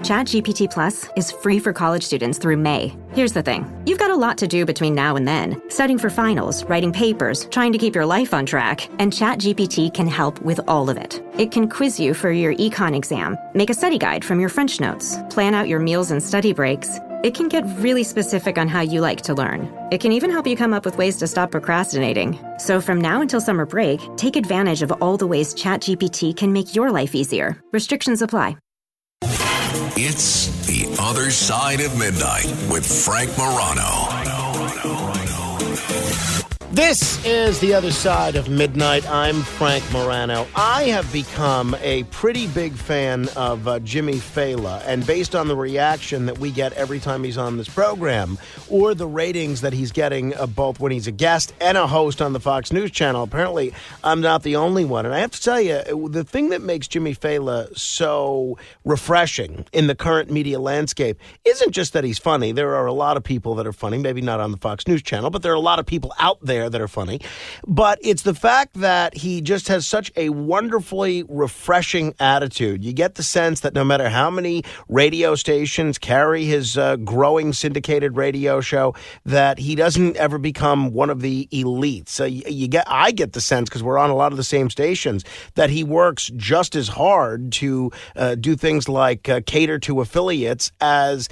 ChatGPT Plus is free for college students through May. Here's the thing. You've got a lot to do between now and then. Studying for finals, writing papers, trying to keep your life on track. And ChatGPT can help with all of it. It can quiz you for your econ exam, make a study guide from your French notes, plan out your meals and study breaks. It can get really specific on how you like to learn. It can even help you come up with ways to stop procrastinating. So from now until summer break, take advantage of all the ways ChatGPT can make your life easier. Restrictions apply. It's The Other Side of Midnight with Frank Morano. This is The Other Side of Midnight. I'm Frank Morano. I have become a pretty big fan of Jimmy Failla, and based on the reaction that we get every time he's on this program, or the ratings that he's getting both when he's a guest and a host on the Fox News channel, apparently I'm not the only one. And I have to tell you, the thing that makes Jimmy Failla so refreshing in the current media landscape isn't just that he's funny. There are a lot of people that are funny, maybe not on the Fox News channel, but there are a lot of people out there that are funny. But it's the fact that he just has such a wonderfully refreshing attitude. You get the sense that no matter how many radio stations carry his growing syndicated radio show, that he doesn't ever become one of the elites. So I get the sense, because we're on a lot of the same stations, that he works just as hard to do things like cater to affiliates as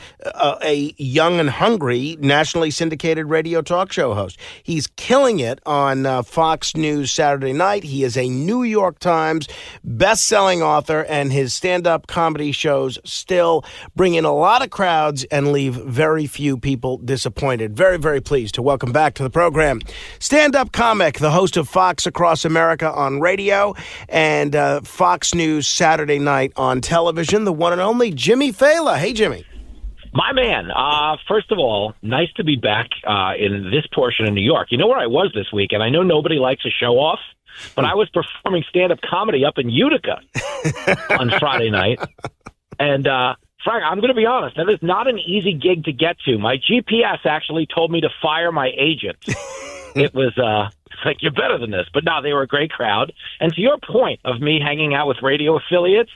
a young and hungry nationally syndicated radio talk show host. He's killing it on Fox News Saturday night. He is a New York Times best-selling author, and his stand-up comedy shows still bring in a lot of crowds and leave very few people disappointed. Very, very pleased to welcome back to the program stand-up comic, the host of Fox Across America on radio and Fox News Saturday night on television, the one and only Jimmy Failla. Hey, Jimmy. My man, first of all, nice to be back in this portion of New York. You know where I was this week, and I know nobody likes to show off, but I was performing stand-up comedy up in Utica on Friday night. And, Frank, I'm going to be honest, that is not an easy gig to get to. My GPS actually told me to fire my agent. It was like, you're better than this. But no, they were a great crowd. And to your point of me hanging out with radio affiliates,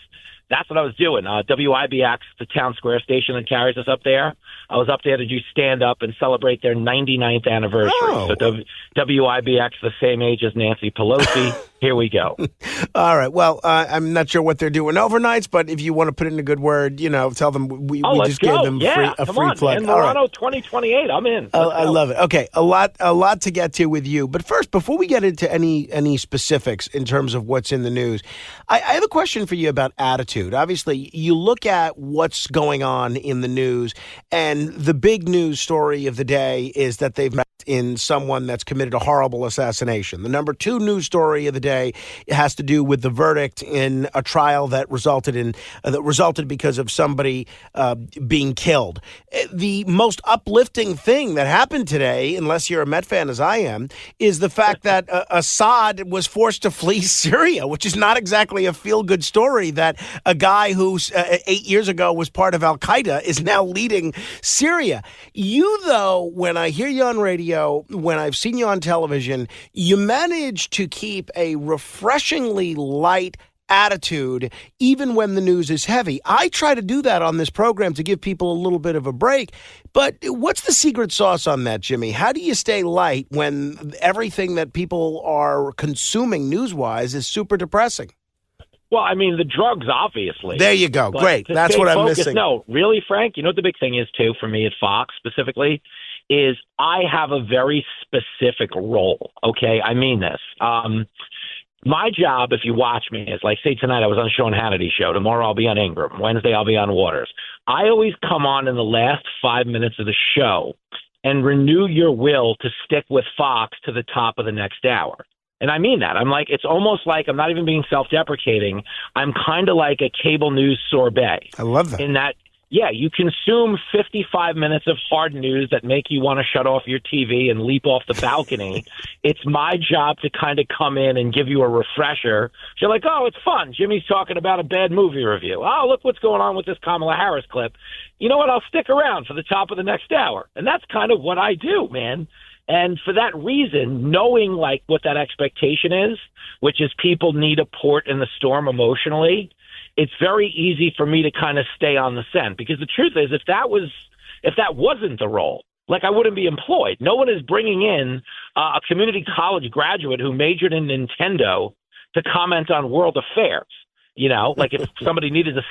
that's what I was doing. WIBX, the town square station that carries us up there. I was up there to do stand-up and celebrate their 99th anniversary. Oh. So WIBX, the same age as Nancy Pelosi. Here we go. All right. Well, I'm not sure what they're doing overnights, but if you want to put in a good word, tell them we just gave them a free plug. Man. Morano 2028, I'm in. I love it. Okay, a lot to get to with you. But first, before we get into any specifics in terms of what's in the news, I have a question for you about attitude. Obviously, you look at what's going on in the news, and the big news story of the day is that they've met in someone that's committed a horrible assassination. The number two news story of the day has to do with the verdict in a trial that resulted because of somebody being killed. The most uplifting thing that happened today, unless you're a Met fan as I am, is the fact that Assad was forced to flee Syria, which is not exactly a feel-good story, that a guy who 8 years ago was part of Al-Qaeda is now leading Syria. You, though, when I hear you on radio, when I've seen you on television, you manage to keep a refreshingly light attitude even when the news is heavy. I try to do that on this program to give people a little bit of a break. But what's the secret sauce on that, Jimmy? How do you stay light when everything that people are consuming news-wise is super depressing? Well, I mean, the drugs, obviously. There you go. Great. That's what I'm missing. No, really, Frank, you know what the big thing is, too, for me at Fox specifically, is I have a very specific role, okay? I mean this. My job, if you watch me, is like, say tonight I was on Sean Hannity's show. Tomorrow I'll be on Ingram. Wednesday I'll be on Waters. I always come on in the last 5 minutes of the show and renew your will to stick with Fox to the top of the next hour. And I mean that. I'm like, it's almost like, I'm not even being self-deprecating. I'm kind of like a cable news sorbet. I love that. In that, yeah, you consume 55 minutes of hard news that make you want to shut off your TV and leap off the balcony. It's my job to kind of come in and give you a refresher. You're like, oh, it's fun. Jimmy's talking about a bad movie review. Oh, look what's going on with this Kamala Harris clip. You know what? I'll stick around for the top of the next hour. And that's kind of what I do, man. And for that reason, knowing like what that expectation is, which is people need a port in the storm emotionally, it's very easy for me to kind of stay on the scent, because the truth is, if that wasn't the role, like, I wouldn't be employed. No one is bringing in a community college graduate who majored in Nintendo to comment on world affairs. You know, like if somebody needed to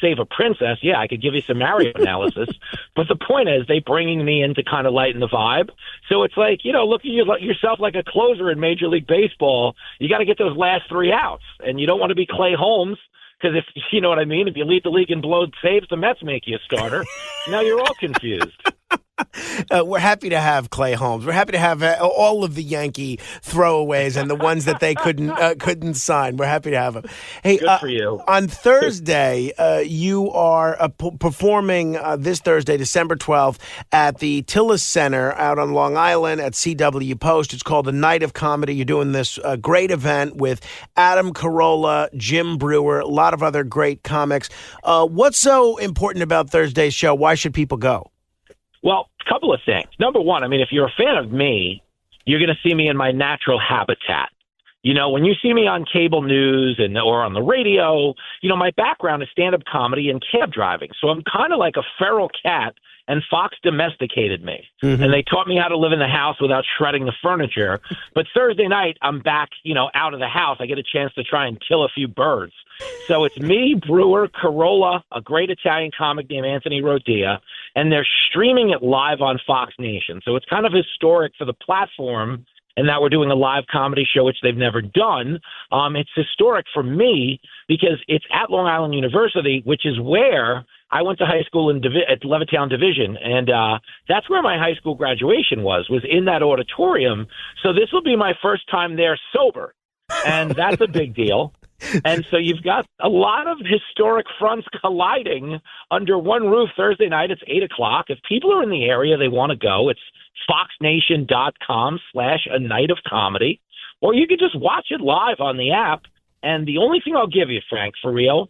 save a princess, yeah, I could give you some Mario analysis. But the point is, they bringing me in to kind of lighten the vibe. So it's like, look at yourself like a closer in Major League Baseball. You got to get those last 3 outs, and you don't want to be Clay Holmes. Because if you know what I mean, if you lead the league in blown saves, the Mets make you a starter. Now you're all confused. We're happy to have Clay Holmes. We're happy to have all of the Yankee throwaways and the ones that they couldn't sign. We're happy to have them. Hey, good for you. On Thursday, you are performing this Thursday, December 12th, at the Tillis Center out on Long Island at CW Post. It's called the Night of Comedy. You're doing this great event with Adam Carolla, Jim Brewer, a lot of other great comics. What's so important about Thursday's show? Why should people go? Well, a couple of things. Number one, I mean, if you're a fan of me, you're going to see me in my natural habitat. When you see me on cable news or on the radio, my background is stand-up comedy and cab driving. So I'm kind of like a feral cat, and Fox domesticated me. Mm-hmm. And they taught me how to live in the house without shredding the furniture. But Thursday night, I'm back, out of the house. I get a chance to try and kill a few birds. So it's me, Brewer, Carolla, a great Italian comic named Anthony Rodia, and they're streaming it live on Fox Nation. So it's kind of historic for the platform, and that we're doing a live comedy show, which they've never done. It's historic for me because it's at Long Island University, which is where I went to high school at Levittown Division, and that's where my high school graduation was in that auditorium. So this will be my first time there sober, and that's a big deal. And so you've got a lot of historic fronts colliding under one roof Thursday night. It's 8 o'clock. If people are in the area, they want to go. It's foxnation.com/a-night-of-comedy, or you can just watch it live on the app. And the only thing I'll give you, Frank, for real,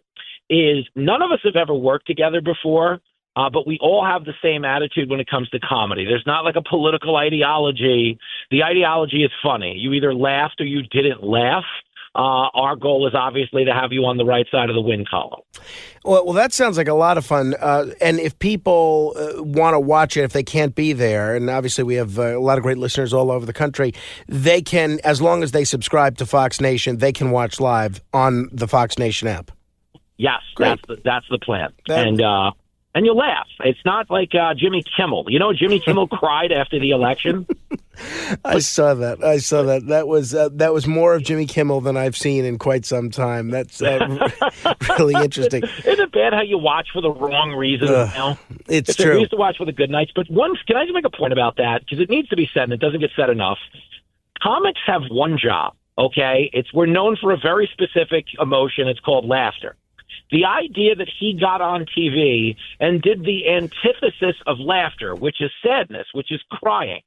is none of us have ever worked together before, but we all have the same attitude when it comes to comedy. There's not like a political ideology. The ideology is funny. You either laughed or you didn't laugh. Our goal is obviously to have you on the right side of the win column. Well, that sounds like a lot of fun. And if people want to watch it, if they can't be there, and obviously we have a lot of great listeners all over the country, they can, as long as they subscribe to Fox Nation, they can watch live on the Fox Nation app. Yes, that's the plan. And you'll laugh. It's not like Jimmy Kimmel. Jimmy Kimmel cried after the election. I saw that. That was more of Jimmy Kimmel than I've seen in quite some time. That's really interesting. Isn't it bad how you watch for the wrong reasons now? It's true. We used to watch for the good nights. But can I just make a point about that? Because it needs to be said, and it doesn't get said enough. Comics have one job, okay? We're known for a very specific emotion. It's called laughter. The idea that he got on TV and did the antithesis of laughter, which is sadness, which is crying.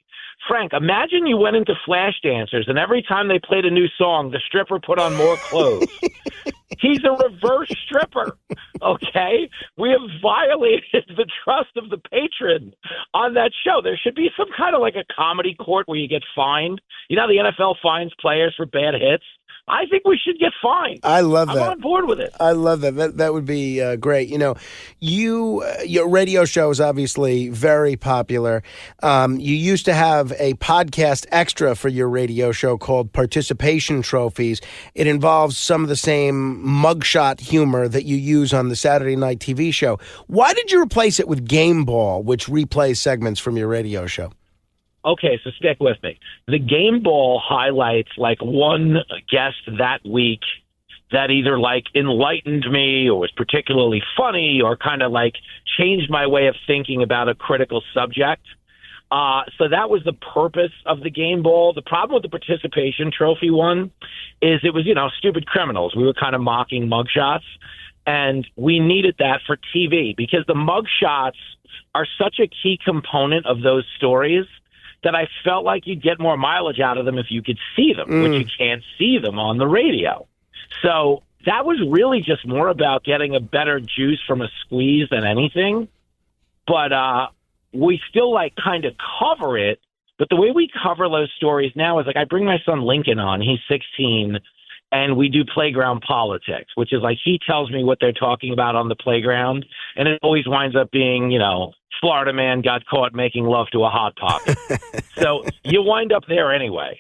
Frank, imagine you went into Flash Dancers, and every time they played a new song, the stripper put on more clothes. He's a reverse stripper, okay? We have violated the trust of the patron on that show. There should be some kind of like a comedy court where you get fined. The NFL fines players for bad hits. I think we should get fined. I love that. I'm on board with it. I love that. That would be great. Your radio show is obviously very popular. You used to have a podcast extra for your radio show called Participation Trophies. It involves some of the same mugshot humor that you use on the Saturday night TV show. Why did you replace it with Game Ball, which replays segments from your radio show? Okay, so stick with me. The Game Ball highlights like one guest that week that either like enlightened me or was particularly funny or kind of like changed my way of thinking about a critical subject. So that was the purpose of the Game Ball. The problem with the Participation Trophy one is it was, stupid criminals. We were kind of mocking mugshots, and we needed that for TV because the mugshots are such a key component of those stories that I felt like you'd get more mileage out of them if you could see them, which you can't see them on the radio. So that was really just more about getting a better juice from a squeeze than anything. But we still kind of cover it. But the way we cover those stories now is I bring my son Lincoln on. He's 16. and we do playground politics, which is like he tells me what they're talking about on the playground, and it always winds up being, Florida man got caught making love to a Hot Pocket. So you wind up there anyway,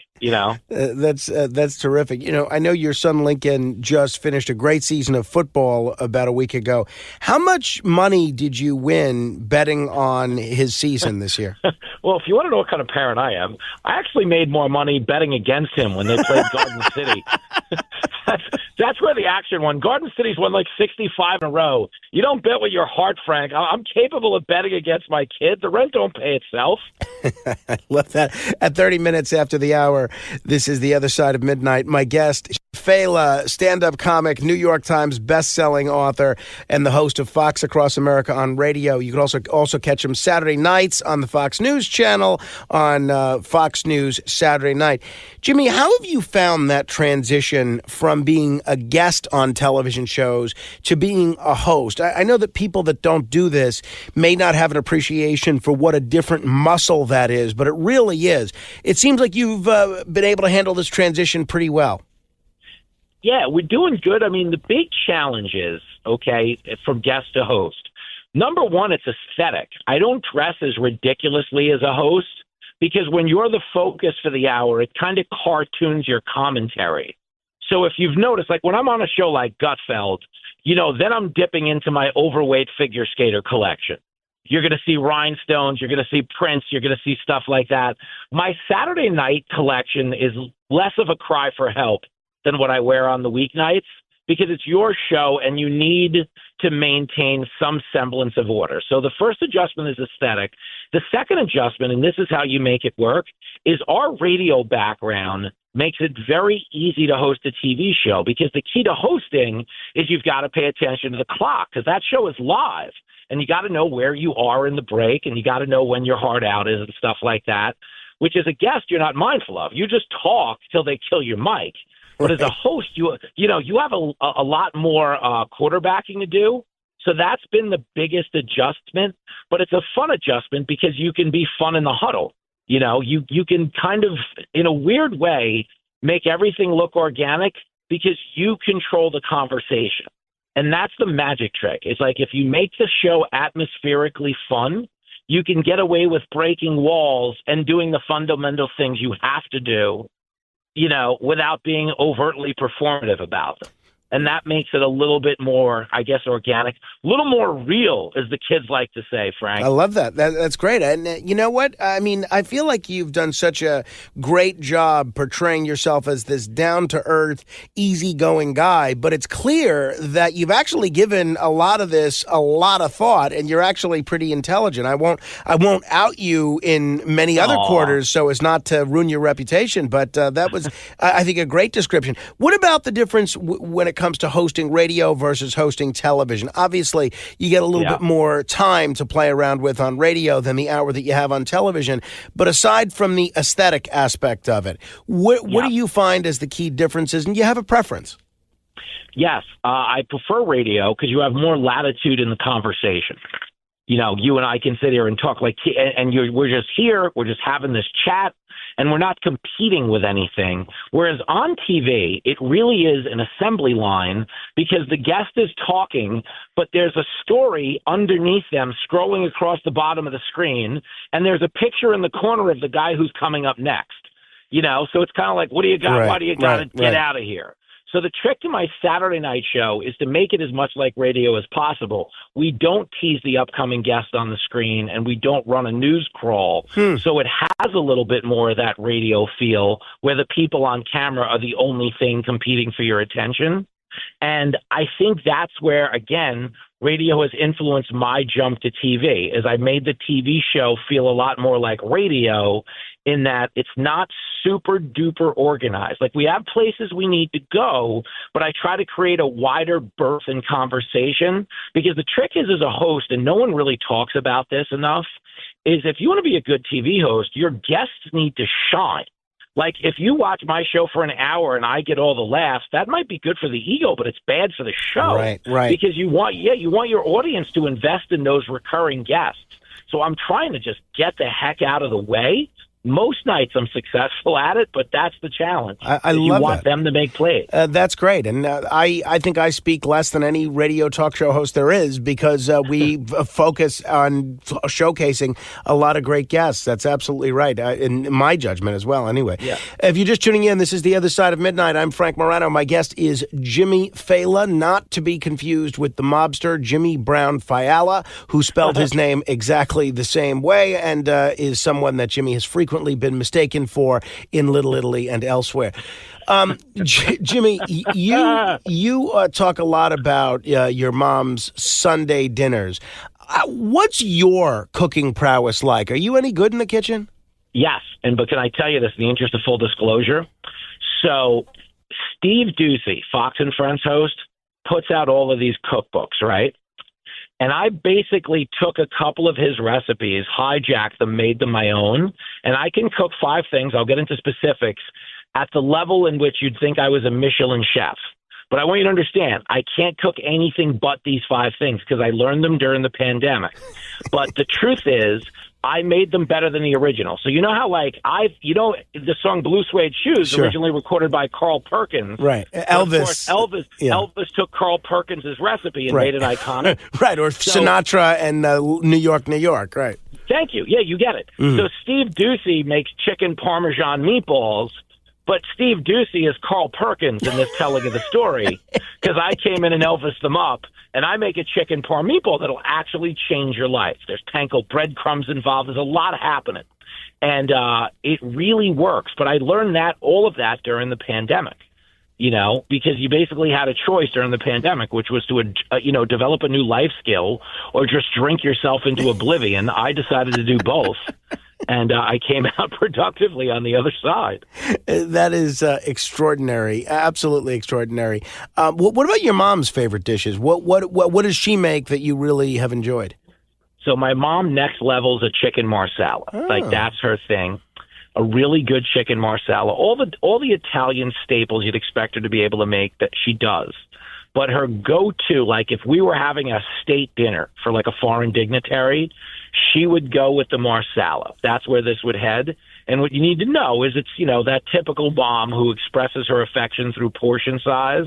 That's terrific. I know your son Lincoln just finished a great season of football about a week ago. How much money did you win betting on his season this year? Well, if you want to know what kind of parent I am, I actually made more money betting against him when they played Garden City. That's where the action won. Garden City's won like 65 in a row. You don't bet with your heart, Frank. I'm capable of betting against my kid. The rent don't pay itself. I love that. At 30 minutes after the hour, this is The Other Side of Midnight. My guest, Failla, stand-up comic, New York Times best-selling author, and the host of Fox Across America on radio. You can also catch him Saturday nights on the Fox News channel on Fox News Saturday night. Jimmy, how have you found that transition from being a guest on television shows to being a host? I know that people that don't do this may not have an appreciation for what a different muscle that is, but it really is. It seems like you've been able to handle this transition pretty well. Yeah, we're doing good. I mean, the big challenge is, from guest to host. Number one, it's aesthetic. I don't dress as ridiculously as a host because when you're the focus for the hour, it kind of cartoons your commentary. So if you've noticed, like when I'm on a show like Gutfeld, then I'm dipping into my overweight figure skater collection. You're going to see rhinestones. You're going to see prints. You're going to see stuff like that. My Saturday night collection is less of a cry for help than what I wear on the weeknights because it's your show and you need to maintain some semblance of order. So the first adjustment is aesthetic. The second adjustment, and this is how you make it work, is our radio background makes it very easy to host a TV show because the key to hosting is you've got to pay attention to the clock because that show is live and you got to know where you are in the break and you got to know when your hard out is and stuff like that, which as a guest you're not mindful of. You just talk till they kill your mic. But as a host, you have a lot more quarterbacking to do. So that's been the biggest adjustment. But it's a fun adjustment because you can be fun in the huddle. You can kind of, in a weird way, make everything look organic because you control the conversation. And that's the magic trick. It's like if you make the show atmospherically fun, you can get away with breaking walls and doing the fundamental things you have to do, without being overtly performative about them. And that makes it a little bit more, I guess, organic, a little more real, as the kids like to say, Frank. I love that. That's great. And you know what? I mean, I feel like you've done such a great job portraying yourself as this down-to-earth, easygoing guy, but it's clear that you've actually given a lot of this a lot of thought, and you're actually pretty intelligent. I won't out you in many other quarters so as not to ruin your reputation, but that was, I think, a great description. What about the difference when it comes to hosting radio versus hosting television? Obviously, you get a little bit more time to play around with on radio than the hour that you have on television. But aside from the aesthetic aspect of it, what do you find as the key differences? And you have a preference? Yes, I prefer radio because you have more latitude in the conversation. You and I can sit here and talk we're just here, we're just having this chat, and we're not competing with anything. Whereas on TV, it really is an assembly line because the guest is talking, but there's a story underneath them scrolling across the bottom of the screen, and there's a picture in the corner of the guy who's coming up next. So it's kind of like, what do you got? Right, Why do you got to get out of here? So the trick to my Saturday night show is to make it as much like radio as possible. We don't tease the upcoming guest on the screen, and we don't run a news crawl. So it has a little bit more of that radio feel where the people on camera are the only thing competing for your attention. And I think that's where, again, radio has influenced my jump to TV, as I made the TV show feel a lot more like radio in that it's not super duper organized. Like, we have places we need to go, but I try to create a wider berth in conversation because the trick is, as a host, and no one really talks about this enough, is if you want to be a good TV host, your guests need to shine. Like, if you watch my show for an hour and I get all the laughs, that might be good for the ego, but it's bad for the show. Right. Because you want your audience to invest in those recurring guests. So I'm trying to just get the heck out of the way most nights I'm successful at it, but that's the challenge. I love you want them to make plays. That's great. And I think I speak less than any radio talk show host there is because we focus on showcasing a lot of great guests. That's absolutely right, in my judgment as well, anyway. Yeah. If you're just tuning in, this is The Other Side of Midnight. I'm Frank Morano. My guest is Jimmy Failla, not to be confused with the mobster Jimmy Brown Failla, who spelled his name exactly the same way and is someone that Jimmy has frequently been mistaken for in Little Italy and elsewhere. Jimmy, you talk a lot about your mom's Sunday dinners. What's your cooking prowess like? Are you any good in the kitchen? Yes, but can I tell you this in the interest of full disclosure? So Steve Ducey, Fox and Friends host, puts out all of these cookbooks, right? And I basically took a couple of his recipes, hijacked them, made them my own, and I can cook 5 things. I'll get into specifics at the level in which you'd think I was a Michelin chef. But I want you to understand, I can't cook anything but these 5 things because I learned them during the pandemic. But the truth is, I made them better than the original. So you know how, the song Blue Suede Shoes, sure, originally recorded by Carl Perkins. Right. Elvis. Elvis took Carl Perkins' recipe and made it iconic. Right, or Sinatra and New York, New York, right. Thank you. Yeah, you get it. So Steve Ducey makes chicken Parmesan meatballs, but Steve Ducey is Carl Perkins in this telling of the story because I came in and Elvis them up. And I make a chicken parm meatball that'll actually change your life. There's panko breadcrumbs involved. There's a lot happening. And it really works. But I learned all of that during the pandemic, because you basically had a choice during the pandemic, which was to, develop a new life skill or just drink yourself into oblivion. I decided to do both. And I came out productively on the other side. That is extraordinary, absolutely extraordinary. What about your mom's favorite dishes? What does she make that you really have enjoyed? So my mom next levels a chicken marsala. Oh. Like that's her thing. A really good chicken marsala. All the Italian staples you'd expect her to be able to make that she does. But her go-to, like if we were having a state dinner for like a foreign dignitary, she would go with the marsala. That's where this would head. And what you need to know is it's, that typical mom who expresses her affection through portion size.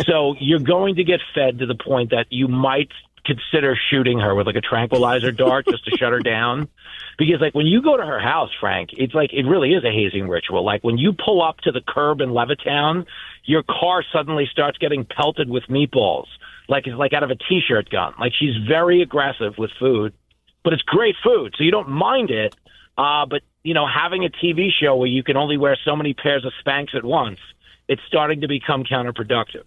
So you're going to get fed to the point that you might consider shooting her with like a tranquilizer dart just to shut her down. Because like when you go to her house, Frank, it's like it really is a hazing ritual. Like when you pull up to the curb in Levittown, your car suddenly starts getting pelted with meatballs. Like it's like out of a T-shirt gun. Like she's very aggressive with food. But it's great food, so you don't mind it. But, having a TV show where you can only wear so many pairs of Spanx at once, it's starting to become counterproductive.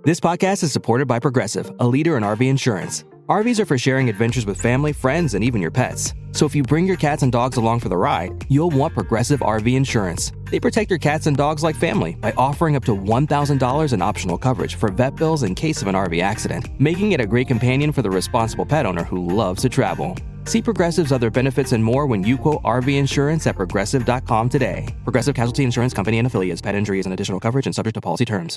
This podcast is supported by Progressive, a leader in RV insurance. RVs are for sharing adventures with family, friends, and even your pets. So if you bring your cats and dogs along for the ride, you'll want Progressive RV insurance. They protect your cats and dogs like family by offering up to $1,000 in optional coverage for vet bills in case of an RV accident, making it a great companion for the responsible pet owner who loves to travel. See Progressive's other benefits and more when you quote RV insurance at Progressive.com today. Progressive Casualty Insurance Company and Affiliates. Pet injury is an additional coverage and subject to policy terms.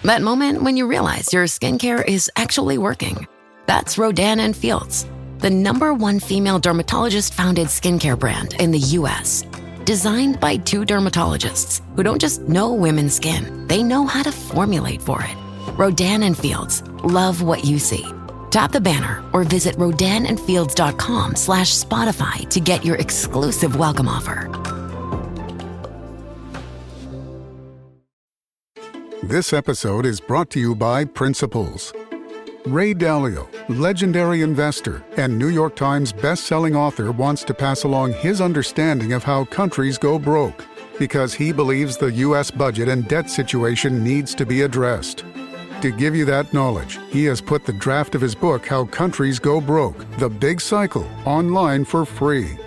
That moment when you realize your skincare is actually working. That's Rodan & Fields, the #1 female dermatologist-founded skincare brand in the U.S. Designed by 2 dermatologists who don't just know women's skin, they know how to formulate for it. Rodan & Fields, love what you see. Tap the banner or visit rodanandfields.com/Spotify to get your exclusive welcome offer. This episode is brought to you by Principles. Ray Dalio, legendary investor and New York Times best-selling author, wants to pass along his understanding of how countries go broke because he believes the U.S. budget and debt situation needs to be addressed. To give you that knowledge, he has put the draft of his book, How Countries Go Broke, The Big Cycle, online for free.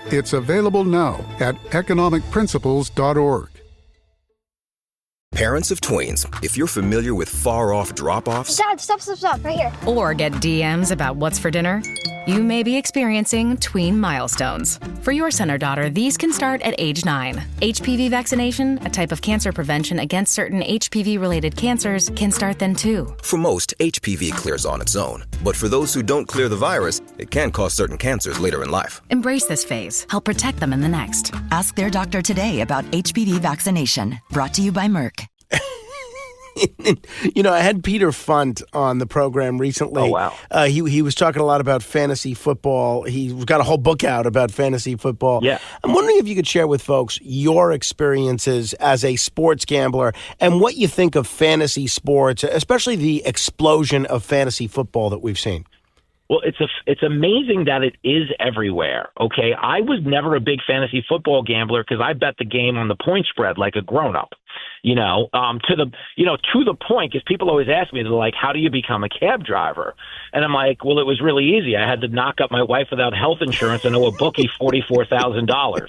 It's available now at economicprinciples.org. Parents of tweens, if you're familiar with far-off drop-offs... Dad, stop, right here. Or get DMs about what's for dinner, You may be experiencing tween milestones. For your son or daughter, these can start at age 9. HPV vaccination, a type of cancer prevention against certain HPV-related cancers, can start then too. For most, HPV clears on its own. But for those who don't clear the virus, it can cause certain cancers later in life. Embrace this phase. Help protect them in the next. Ask their doctor today about HPV vaccination. Brought to you by Merck. I had Peter Funt on the program recently. Oh, wow. He was talking a lot about fantasy football. He's got a whole book out about fantasy football. Yeah. I'm wondering if you could share with folks your experiences as a sports gambler and what you think of fantasy sports, especially the explosion of fantasy football that we've seen. Well, it's amazing that it is everywhere. Okay, I was never a big fantasy football gambler because I bet the game on the point spread like a grown up. To the point, because people always ask me, they're like, "How do you become a cab driver?" And I'm like, "Well, it was really easy. I had to knock up my wife without health insurance and owe a bookie $44,000,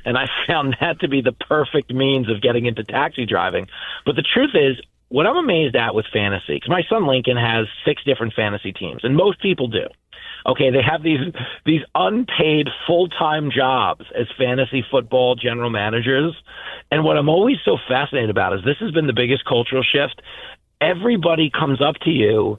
and I found that to be the perfect means of getting into taxi driving." But the truth is, what I'm amazed at with fantasy, because my son Lincoln has 6 different fantasy teams, and most people do. Okay, they have these unpaid full-time jobs as fantasy football general managers. And what I'm always so fascinated about is this has been the biggest cultural shift. Everybody comes up to you,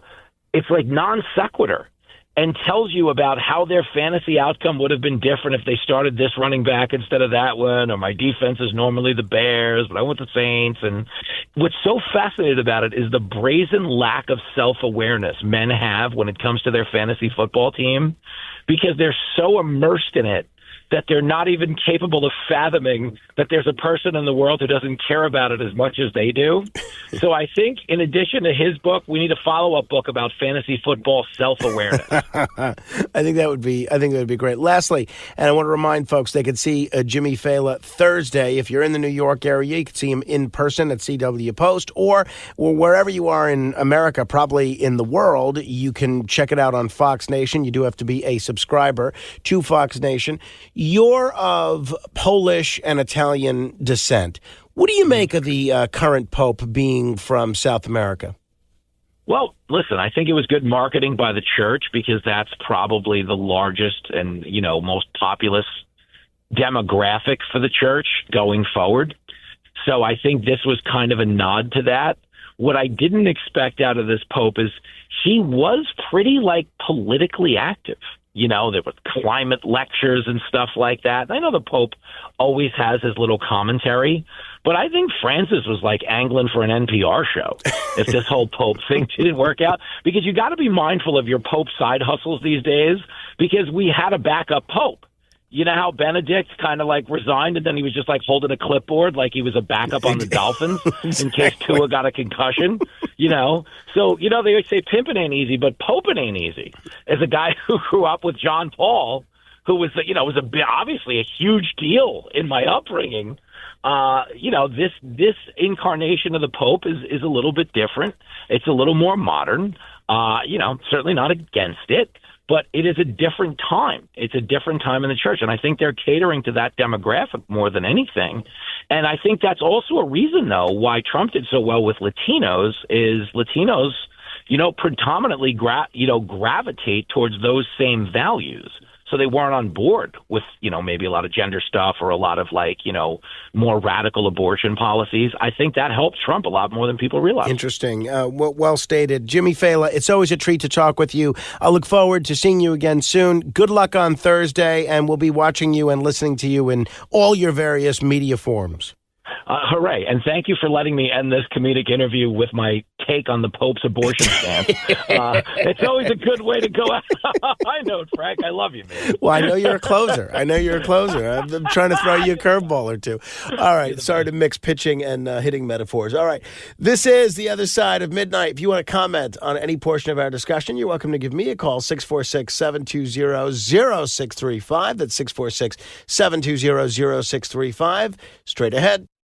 it's like non sequitur, and tells you about how their fantasy outcome would have been different if they started this running back instead of that one, or my defense is normally the Bears, but I went the Saints. And what's so fascinating about it is the brazen lack of self-awareness men have when it comes to their fantasy football team, because they're so immersed in it that they're not even capable of fathoming that there's a person in the world who doesn't care about it as much as they do. So I think in addition to his book, we need a follow-up book about fantasy football self-awareness. I think that would be great. Lastly, and I want to remind folks they can see Jimmy Failla Thursday. If you're in the New York area, you can see him in person at CW Post, or wherever you are in America, probably in the world, you can check it out on Fox Nation. You do have to be a subscriber to Fox Nation. You're of Polish and Italian descent. What do you make of the current Pope being from South America? Well, listen, I think it was good marketing by the church because that's probably the largest and, most populous demographic for the church going forward. So I think this was kind of a nod to that. What I didn't expect out of this Pope is he was pretty, politically active. There were climate lectures and stuff like that. I know the Pope always has his little commentary, but I think Francis was like angling for an NPR show if this whole Pope thing didn't work out, because you got to be mindful of your Pope side hustles these days, because we had a backup Pope. You know how Benedict kind of resigned and then he was just holding a clipboard like he was a backup on the Dolphins in case Tua got a concussion, So, they always say pimping ain't easy, but poping ain't easy. As a guy who grew up with John Paul, who was, obviously a huge deal in my upbringing, this incarnation of the Pope is a little bit different. It's a little more modern, certainly not against it. But it is a different time. It's a different time in the church. And I think they're catering to that demographic more than anything. And I think that's also a reason, though, why Trump did so well with Latinos is Latinos, predominantly gravitate towards those same values. So they weren't on board with, maybe a lot of gender stuff or a lot of more radical abortion policies. I think that helped Trump a lot more than people realize. Interesting. Well stated. Jimmy Failla, it's always a treat to talk with you. I look forward to seeing you again soon. Good luck on Thursday, and we'll be watching you and listening to you in all your various media forms. Hooray. And thank you for letting me end this comedic interview with my take on the Pope's abortion stance. It's always a good way to go out. I know, Frank. I love you, man. Well, I know you're a closer. I'm trying to throw you a curveball or two. All right. Sorry to mix pitching and hitting metaphors. All right. This is The Other Side of Midnight. If you want to comment on any portion of our discussion, you're welcome to give me a call, 646-720-0635. That's 646-720-0635. Straight ahead.